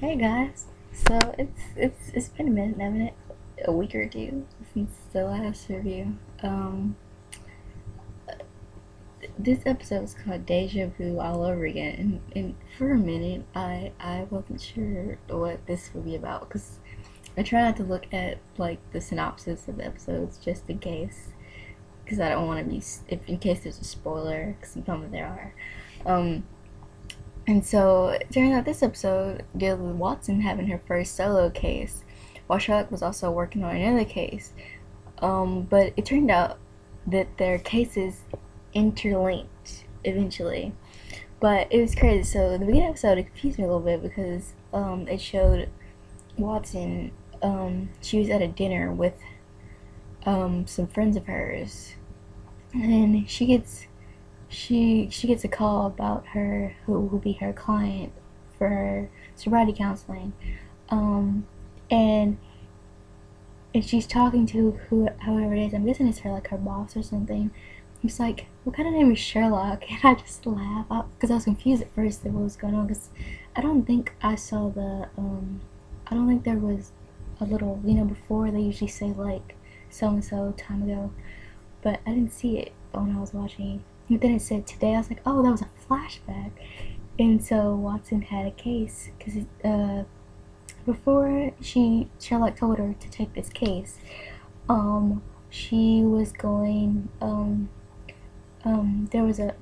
Hey guys. So it's been a minute, haven't it? A week or two since the last review. This episode is called Deja Vu all over again, and for a minute I wasn't sure what this would be about because I try not to look at like the synopsis of the episodes just in case, because I don't want to be if in case there's a spoiler, because sometimes there are. Um, And so it turned out this episode deals with Watson having her first solo case, while Sherlock was also working on another case. But it turned out that their cases interlinked eventually. But it was crazy. So in the beginning of the episode, it confused me a little bit because it showed Watson. She was at a dinner with some friends of hers, and she gets a call about her who will be her client for her sobriety counseling, um, and she's talking to whoever it is. I'm guessing it's her, like her boss or something. He's like, "What kind of name is Sherlock?" And I just laugh because I was confused at first at what was going on because I don't think I saw the I don't think there was a little, before they usually say like so and so time ago, but I didn't see it when I was watching. But then it said today. I was like, oh, that was a flashback. And so Watson had a case because before Sherlock told her to take this case, she was going. There was a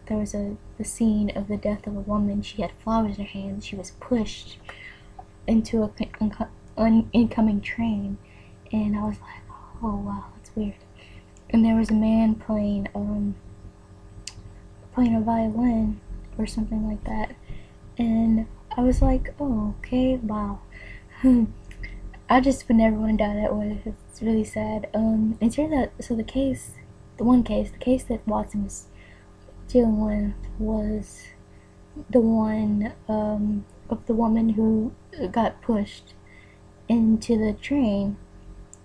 the scene of the death of a woman. She had flowers in her hand. She was pushed into an incoming train, and I was like, oh wow, that's weird. And there was a man playing a violin or something like that, and I was like, oh, okay, wow. I just would never want to die that way. It's really sad. It turns out, so the case that Watson was dealing with was the one of the woman who got pushed into the train.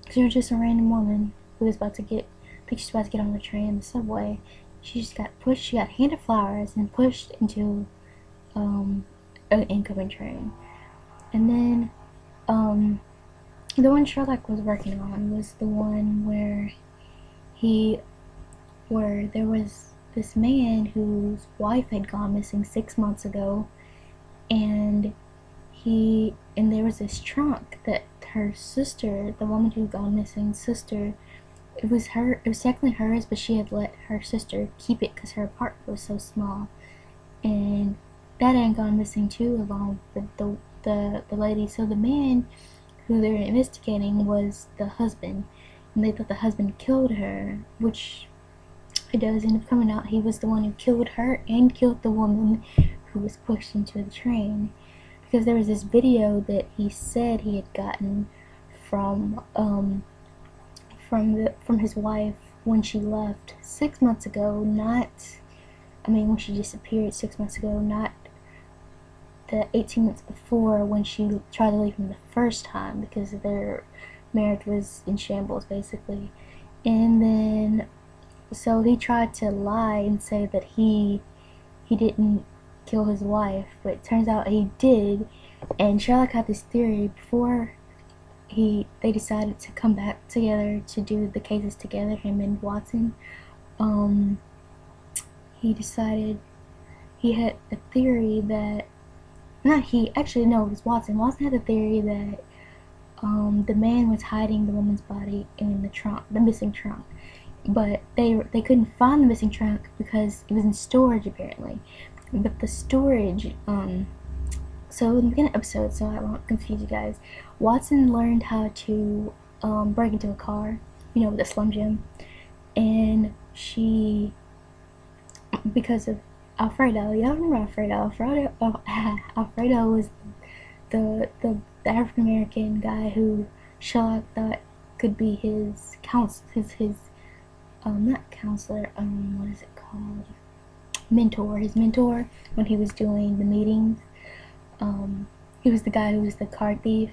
She was just a random woman who was about to get, I think she's about to get on the train, the subway. She just got pushed. She got handed flowers and pushed into an incoming train. And then the one Sherlock was working on was the one where there was this man whose wife had gone missing 6 months ago, and there was this trunk that her sister, the woman who had gone missing sister, it was technically hers, but she had let her sister keep it because her apartment was so small, and that had gone missing too, along with the lady. So the man who they were investigating was the husband, and they thought the husband killed her, which it does end up coming out he was the one who killed her and killed the woman who was pushed into the train, because there was this video that he said he had gotten from from his wife when she left 6 months ago, when she disappeared 6 months ago, not the 18 months before when she tried to leave him the first time because their marriage was in shambles basically. And then so he tried to lie and say that he didn't kill his wife, but it turns out he did. And Sherlock had this theory before they decided to come back together to do the cases together, him and Watson. He decided he had a theory that not he actually no it was Watson. Watson had a theory that the man was hiding the woman's body in the trunk, the missing trunk, but they couldn't find the missing trunk because it was in storage apparently. But the storage so in the beginning of the episode, so I won't confuse you guys, Watson learned how to break into a car, with a Slim Jim, and because of Alfredo. Y'all remember Alfredo? Alfredo was the African American guy who Sherlock thought could be his not counselor, what is it called? His mentor when he was doing the meetings. He was the guy who was the card thief.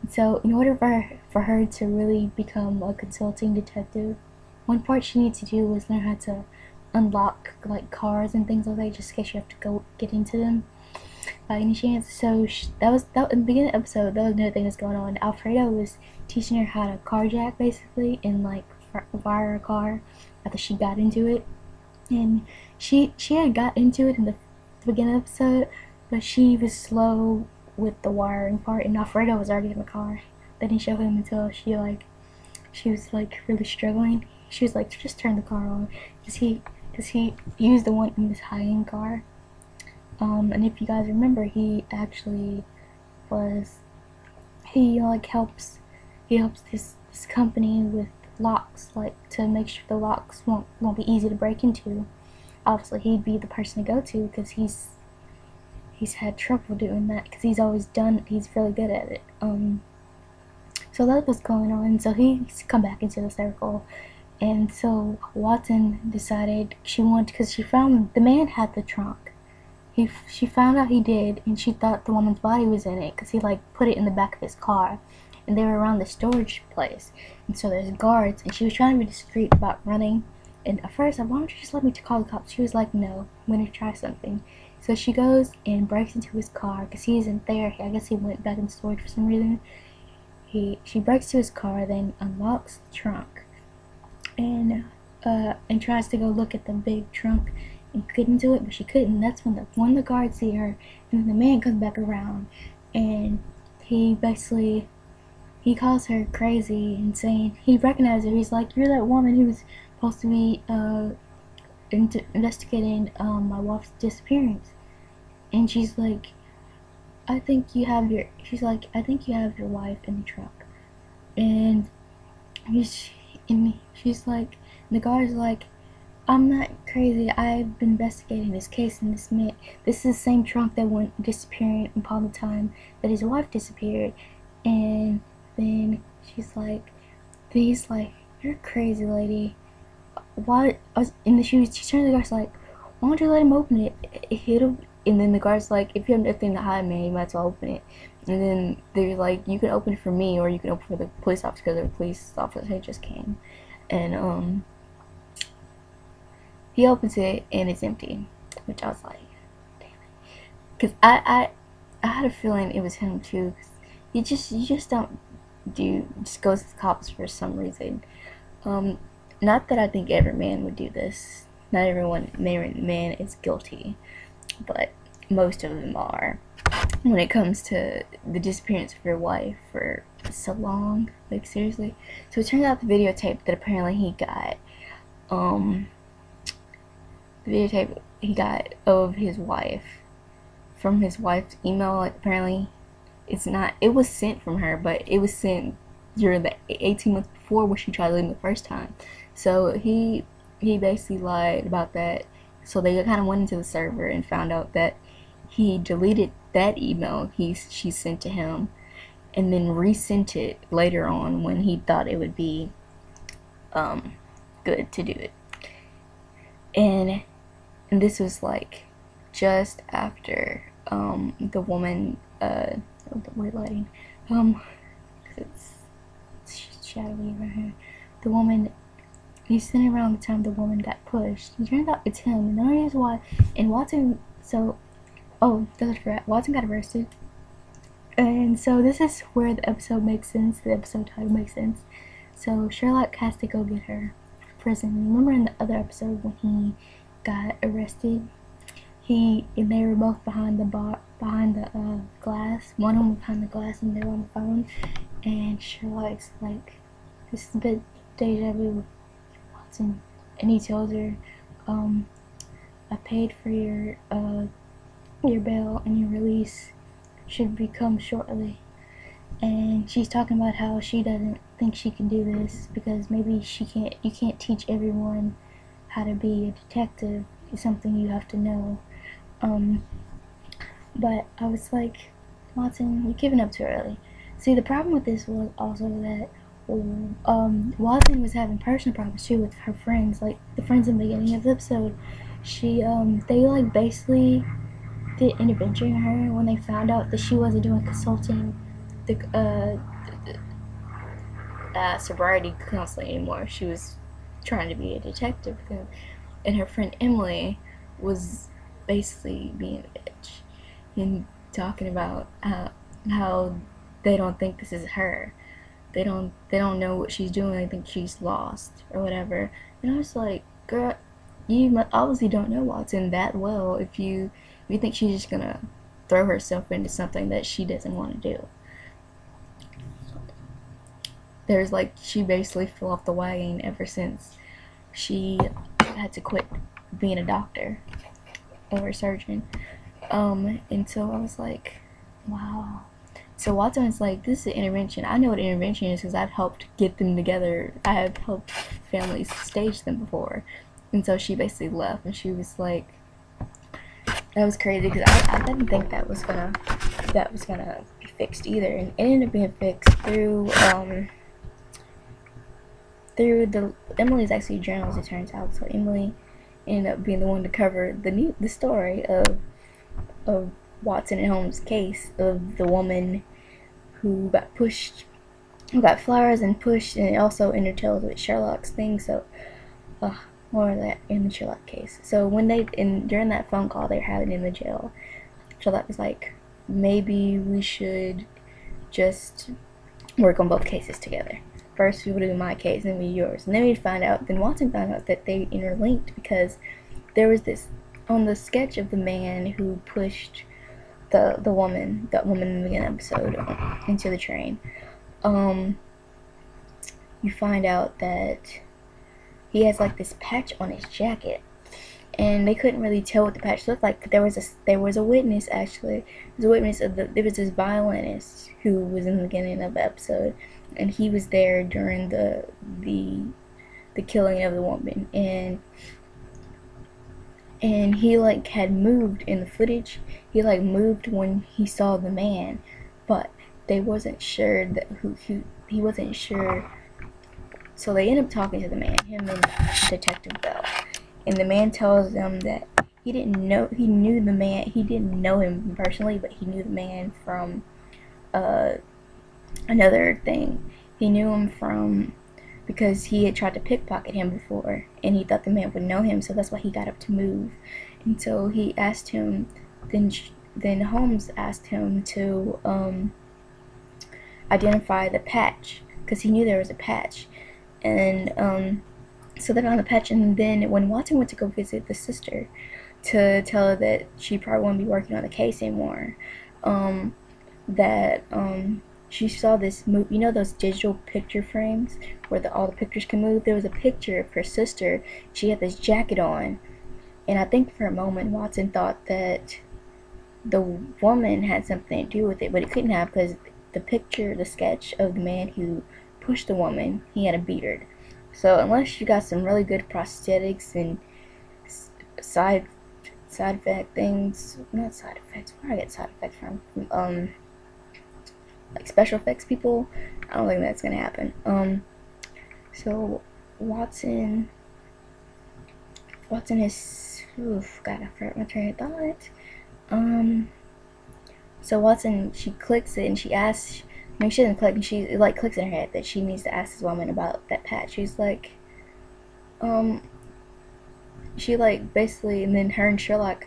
And so in order for her to really become a consulting detective, one part she needed to do was learn how to unlock like cars and things like that, just in case you have to go get into them. by any chance? So that in the beginning of the episode. That was another thing that's going on. Alfredo was teaching her how to carjack, basically, and like wire a car after she got into it. And she had got into it in the beginning of the episode, but she was slow with the wiring part, and Alfredo was already in the car. They didn't show him until she was like really struggling. She was like, just turn the car on, cause he used the one in this high-end car. And if you guys remember, he actually was he like he helps this company with locks, like to make sure the locks won't be easy to break into. Obviously, he'd be the person to go to because he's had trouble doing that because he's really good at it. So that's what's going on. So he's come back into the circle, and so Watson decided she wanted, because she found the man had the trunk. She found out he did, and she thought the woman's body was in it because he like put it in the back of his car, and they were around the storage place, and so there's guards, and she was trying to be discreet about running. And at first, why don't you just let me call the cops? She was like, no, I'm gonna try something. So she goes and breaks into his car because he isn't there. I guess he went back in storage for some reason. She breaks to his car, then unlocks the trunk, and tries to go look at the big trunk and couldn't do it, but she couldn't. That's when one of the guards see her, and then the man comes back around, and he calls her crazy and saying he recognizes her. He's like, you're that woman who was supposed to be investigating my wife's disappearance. And she's like, I think you have your wife in the trunk. And she's like, and the guard's like, I'm not crazy. I've been investigating this case, and this is the same trunk that went disappearing upon the time that his wife disappeared. And then he's like, you're crazy, lady. Why? She turned to the guard's like, why don't you let him open it? And then the guard's like, if you have nothing to hide, man, you might as well open it. And then they're like, you can open it for me, or you can open it for the police officer, because the police officer just came. And he opens it, and it's empty, which I was like, damn it, because I had a feeling it was him too. Cause you just don't just goes to the cops for some reason. Not that I think every man would do this. Not every man is guilty, but most of them are. When it comes to the disappearance of your wife for so long, like seriously. So it turns out the videotape that apparently he got, the videotape he got of his wife from his wife's email, like apparently it was sent from her, but it was sent during the 18 months before when she tried to leave him the first time. So he basically lied about that. So they kind of went into the server and found out that he deleted that email she sent to him, and then resent it later on when he thought it would be good to do it. And this was like just after the woman the white lighting it's shadowy right here. The woman, he's sitting around the time the woman got pushed. It turns out it's him, and the only reason why. And Watson, Watson got arrested, and so this is where the episode makes sense. The episode title makes sense. So Sherlock has to go get her from prison. Remember in the other episode when he got arrested, and they were both behind the glass. One of them was behind the glass, and they were on the phone. And Sherlock's like, this is a bit deja vu, Watson. And he tells her, I paid for your bail, and your release should become shortly. And she's talking about how she doesn't think she can do this because maybe you can't teach everyone how to be a detective. It's something you have to know. But I was like, Watson, you're giving up too early. See, the problem with this was also that Watson was having personal problems too with her friends, like the friends in the beginning of the episode. They like basically did intervention in her when they found out that she wasn't doing consulting, the sobriety counseling anymore. She was trying to be a detective, and her friend Emily was basically being a bitch. And talking about how they don't think this is her. They don't know what she's doing. They think she's lost or whatever. And I was like, girl, you obviously don't know Watson that well if you think she's just gonna throw herself into something that she doesn't want to do. There's like she basically fell off the wagon ever since she had to quit being a doctor or a surgeon. And so I was like, wow. So Watson is like, this is an intervention. I know what intervention is because I've helped get them together. I have helped families stage them before. And so she basically left, and she was like, that was crazy because I didn't think that was gonna be fixed either, and it ended up being fixed through the Emily's actually journals, it turns out. So Emily ended up being the one to cover the story of Watson and Holmes' case of the woman who got flowers and pushed, and it also intertales with Sherlock's thing. So more of that in the Sherlock case. So when during that phone call they were having in the jail, Sherlock was like, maybe we should just work on both cases together. First we would do my case, then we do yours. And then Watson found out that they interlinked because there was this, on the sketch of the man who pushed that woman in the beginning episode into the train, you find out that he has like this patch on his jacket, and they couldn't really tell what the patch looked like. But there was a witness actually. There was this violinist who was in the beginning of the episode, and he was there during the killing of the woman, and he like had moved in the footage. He like moved when he saw the man, but they wasn't sure that he wasn't sure. So they end up talking to the man, him and Detective Bell, and the man tells them that he didn't know him personally, but he knew the man from another thing. He knew him from because he had tried to pickpocket him before, and he thought the man would know him, so that's why he got up to move. And so he asked him, then Holmes asked him to identify the patch, because he knew there was a patch. And so they found the patch, and then when Watson went to go visit the sister to tell her that she probably won't be working on the case anymore, she saw this move. You know those digital picture frames where all the pictures can move? There was a picture of her sister. She had this jacket on, and I think for a moment Watson thought that the woman had something to do with it, but it couldn't have, because the sketch of the man who pushed the woman, he had a beard. So unless you got some really good prosthetics and side effect things, not side effects, where do I get side effects from? Like special effects people, I don't think that's gonna happen. So Watson is, God, I forgot my train of thought. So Watson, she clicks it and she asks. No, she doesn't click, and it like clicks in her head that she needs to ask this woman about that patch. She's like, she like basically, and then her and Sherlock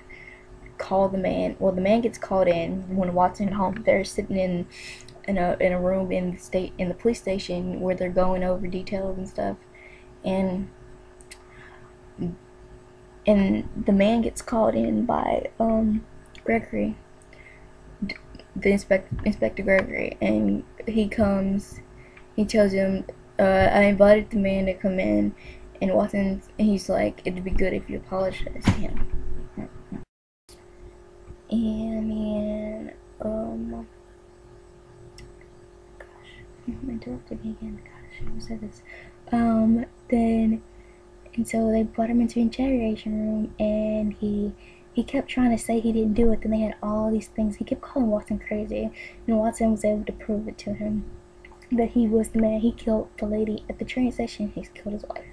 call the man. Well, the man gets called in when Watson and Holmes, they're sitting in a room in the police station where they're going over details and stuff, and the man gets called in by Gregory, the Inspector Gregory, and he comes. He tells him, I invited the man to come in, and he's like, it'd be good if you apologize to him. And then interrupted me again. Gosh, I said this. And so they brought him into the interrogation room, and he kept trying to say he didn't do it. Then they had all these things. He kept calling Watson crazy, and Watson was able to prove it to him that he was the man. He killed the lady at the train station. He's killed his wife.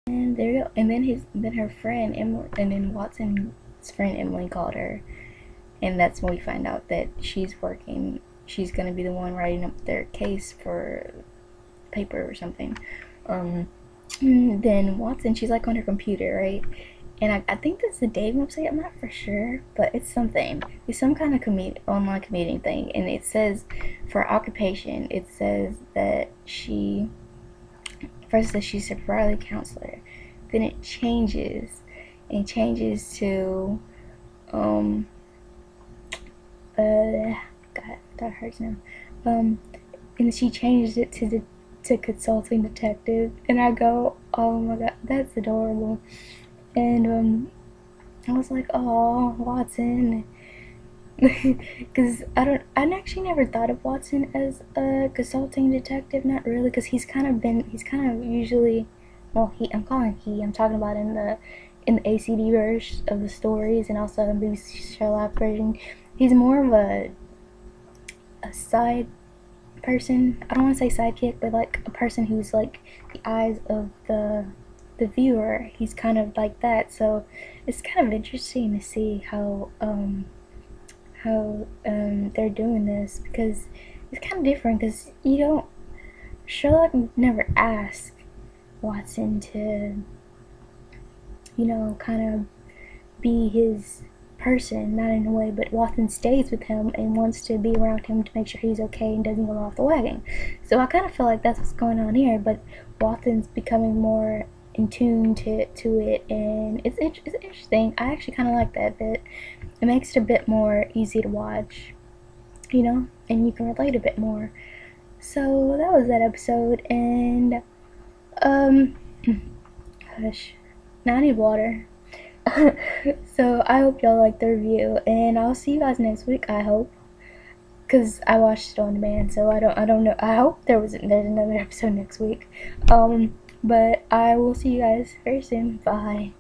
And there you go. And then her friend Emily, and then Watson's friend Emily called her, and that's when we find out that she's gonna be the one writing up their case for paper or something. Then Watson, she's like on her computer, right? and I think this is a dating website. I'm not for sure, but it's something. It's some kind of online comedian thing, and it says for occupation, it says that she first says she's a sobriety counselor, then it changes, and changes to um God, that hurts now. Um, and she changed it to consulting detective, and I go, oh my god, that's adorable. And I was like, oh, Watson, because I actually never thought of Watson as a consulting detective, not really, because he's kind of usually, well, I'm talking about in the ACD version of the stories, and also in the Sherlock version, he's more of a side person. I don't want to say sidekick, but like a person who's like the eyes of the viewer. He's kind of like that. So it's kind of interesting to see how they're doing this, because it's kind of different, because you don't Sherlock never asked Watson to, kind of be his person, not in a way, but Watson stays with him and wants to be around him to make sure he's okay and doesn't go off the wagon. So I kind of feel like that's what's going on here, but Watson's becoming more in tune to it, and it's interesting. I actually kind of like that bit. It makes it a bit more easy to watch, and you can relate a bit more. So that was that episode, and um, hush. Now I need water. So I hope y'all like the review, and I'll see you guys next week. I hope, cause I watched it on demand, so I don't know. I hope there's another episode next week. But I will see you guys very soon. Bye.